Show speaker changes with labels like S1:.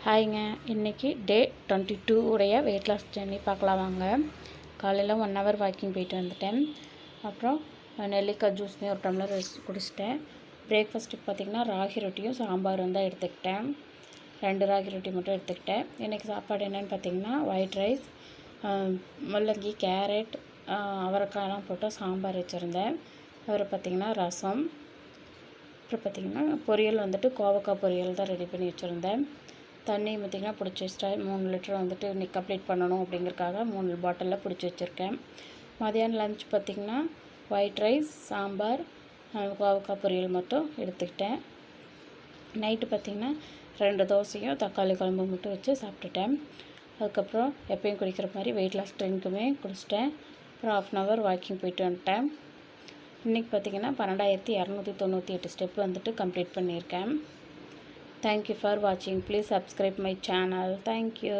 S1: ஹாய்ங்க, இன்றைக்கி டே 22 உடைய weight loss journey பார்க்கலாம் வாங்க. காலையில் 1 ஹவர் வாக்கிங் போயிட்டு வந்துட்டேன். அப்புறம் நெல்லிக்காய் ஜூஸ்னே ஒரு டம்ளர் குடிச்சிட்டேன். பிரேக்ஃபாஸ்ட்டுக்கு பார்த்திங்கன்னா ராகி ரொட்டியும் சாம்பாரும் தான் எடுத்துக்கிட்டேன். 2 ராகி ரொட்டி மட்டும் எடுத்துக்கிட்டேன். இன்றைக்கி சாப்பாடு என்னென்னு பார்த்திங்கன்னா ஒயிட் ரைஸ், முள்ளங்கி, கேரட், அவரைக்காயெல்லாம் போட்டு சாம்பார் வச்சுருந்தேன். அப்புறம் பார்த்திங்கன்னா ரசம், அப்புறம் பார்த்திங்கன்னா பொரியல் வந்துட்டு கோவக்காய் பொரியல் தான் ரெடி பண்ணி வச்சுருந்தேன். தண்ணி பார்த்திங்கன்னா பிடிச்சி வச்சிட்டேன். 3 லிட்டர் வந்துட்டு இன்றைக்கி கம்ப்ளீட் பண்ணணும் அப்படிங்கிறக்காக 3 பாட்டிலில் பிடிச்சி வச்சுருக்கேன். மதியானம் லஞ்ச் பார்த்திங்கன்னா ஒயிட் ரைஸ், சாம்பார், கோவக்காய் பொரியல் மட்டும் எடுத்துக்கிட்டேன். நைட்டு பார்த்திங்கன்னா 2 தோசையும் தக்காளி குழம்பு மட்டும் வச்சு சாப்பிட்டுட்டேன். அதுக்கப்புறம் எப்பயும் குடிக்கிற மாதிரி வெயிட் லாஸ் ட்ரிங்க்குமே குடிச்சிட்டேன். அப்புறம் 1/2 ஹவர் வாக்கிங் போயிட்டு வந்துட்டேன். இன்றைக்கி பார்த்திங்கன்னா 12,298 ஸ்டெப் வந்துட்டு கம்ப்ளீட் பண்ணியிருக்கேன். Thank you for watching. Please subscribe my channel. Thank you.